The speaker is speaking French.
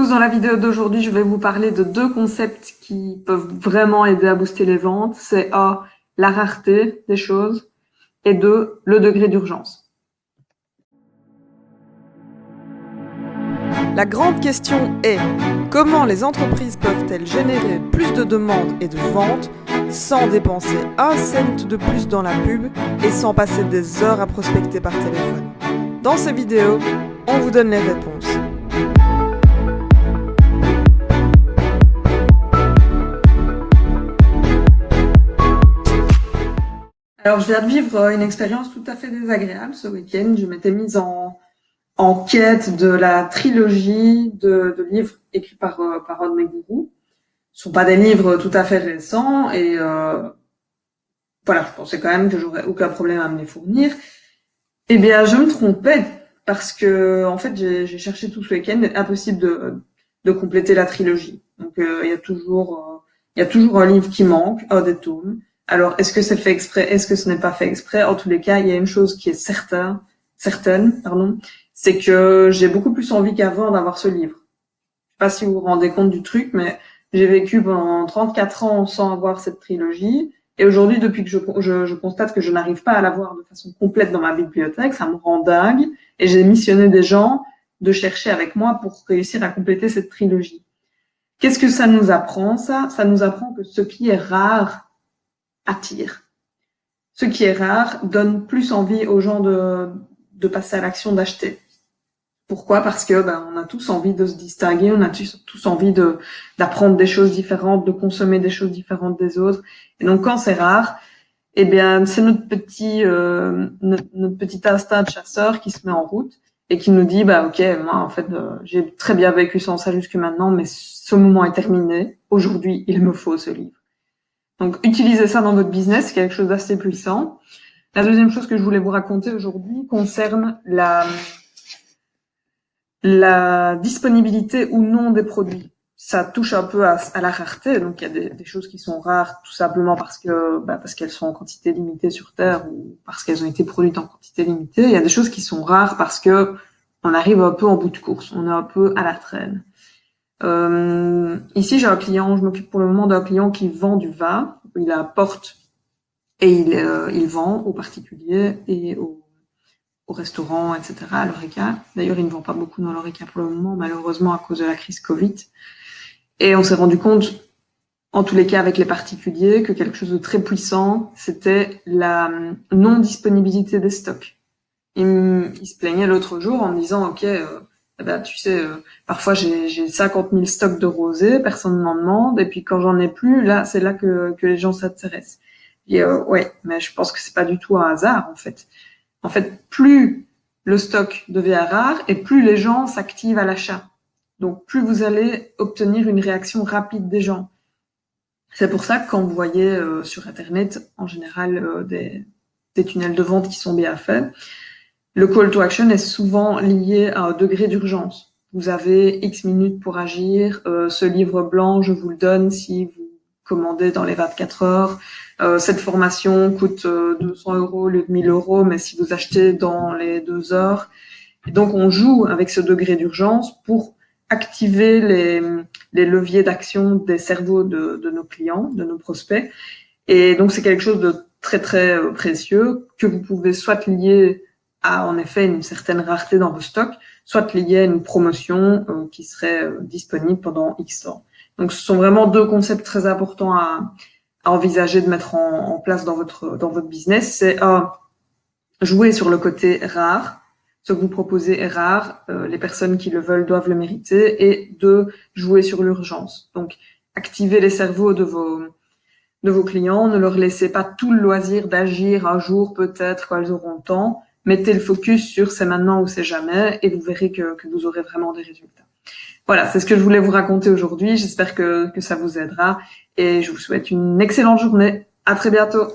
tous, dans la vidéo d'aujourd'hui, je vais vous parler de deux concepts qui peuvent vraiment aider à booster les ventes. C'est A, la rareté des choses et 2, le degré d'urgence. La grande question est, comment les entreprises peuvent-elles générer plus de demandes et de ventes sans dépenser un cent de plus dans la pub et sans passer des heures à prospecter par téléphone? Dans ces vidéos, on vous donne les réponses. Alors, je viens de vivre une expérience tout à fait désagréable ce week-end. Je m'étais mise en quête de la trilogie de livres écrits par un de mes gourous. Ce sont pas des livres tout à fait récents et voilà, je pensais quand même que j'aurais aucun problème à me les fournir. Eh bien, je me trompais parce que en fait, j'ai cherché tout ce week-end, c'est impossible de compléter la trilogie. Donc, il y a toujours un livre qui manque, un des tomes. Alors, est-ce que c'est fait exprès? Est-ce que ce n'est pas fait exprès? En tous les cas, il y a une chose qui est certaine, c'est que j'ai beaucoup plus envie qu'avant d'avoir ce livre. Je sais pas si vous vous rendez compte du truc, mais j'ai vécu pendant 34 ans sans avoir cette trilogie. Et aujourd'hui, depuis que je constate que je n'arrive pas à l'avoir de façon complète dans ma bibliothèque, ça me rend dingue. Et j'ai missionné des gens de chercher avec moi pour réussir à compléter cette trilogie. Qu'est-ce que ça nous apprend, ça? Ça nous apprend que ce qui est rare attire. Ce qui est rare donne plus envie aux gens de passer à l'action d'acheter. Pourquoi? Parce que on a tous envie de se distinguer, on a tous envie d'apprendre des choses différentes, de consommer des choses différentes des autres. Et donc quand c'est rare, eh bien c'est notre petit instinct de chasseur qui se met en route et qui nous dit ok, moi en fait j'ai très bien vécu sans ça jusque maintenant, mais ce moment est terminé. Aujourd'hui, il me faut ce livre. Donc, utilisez ça dans votre business, c'est quelque chose d'assez puissant. La deuxième chose que je voulais vous raconter aujourd'hui concerne la disponibilité ou non des produits. Ça touche un peu à la rareté. Donc, il y a des choses qui sont rares tout simplement parce qu'elles sont en quantité limitée sur Terre ou parce qu'elles ont été produites en quantité limitée. Il y a des choses qui sont rares parce que on arrive un peu en bout de course. On est un peu à la traîne. Ici, j'ai un client, je m'occupe pour le moment d'un client qui vend du vin. Il apporte et il vend aux particuliers et aux restaurants, etc., à l'Horeca. D'ailleurs, il ne vend pas beaucoup dans l'Horeca pour le moment, malheureusement, à cause de la crise Covid. Et on s'est rendu compte, en tous les cas avec les particuliers, que quelque chose de très puissant, c'était la non-disponibilité des stocks. Il se plaignait l'autre jour en me disant, ok, tu sais, parfois j'ai 50 000 stocks de rosé, personne ne m'en demande, et puis quand j'en ai plus, là, c'est là que les gens s'intéressent. Et ouais, mais je pense que c'est pas du tout un hasard, en fait. En fait, plus le stock devient rare et plus les gens s'activent à l'achat. Donc, plus vous allez obtenir une réaction rapide des gens. C'est pour ça que quand vous voyez sur Internet, en général, des tunnels de vente qui sont bien faits, le call to action est souvent lié à un degré d'urgence. Vous avez X minutes pour agir. Ce livre blanc, je vous le donne si vous commandez dans les 24 heures. Cette formation coûte 200 € au lieu de 1000 €, mais si vous achetez dans les 2 heures. Et donc, on joue avec ce degré d'urgence pour activer les leviers d'action des cerveaux de nos clients, de nos prospects. Et donc, c'est quelque chose de très, très précieux que vous pouvez soit lier à, en effet, une certaine rareté dans vos stocks, soit lié à une promotion qui serait disponible pendant X temps. Donc, ce sont vraiment deux concepts très importants à envisager de mettre en place dans votre business. C'est jouer sur le côté rare. Ce que vous proposez est rare. Les personnes qui le veulent doivent le mériter. Et 2, jouer sur l'urgence. Donc, activer les cerveaux de vos clients. Ne leur laissez pas tout le loisir d'agir un jour peut-être quand elles auront le temps. Mettez le focus sur c'est maintenant ou c'est jamais et vous verrez que vous aurez vraiment des résultats. Voilà, c'est ce que je voulais vous raconter aujourd'hui. J'espère que ça vous aidera et je vous souhaite une excellente journée. À très bientôt.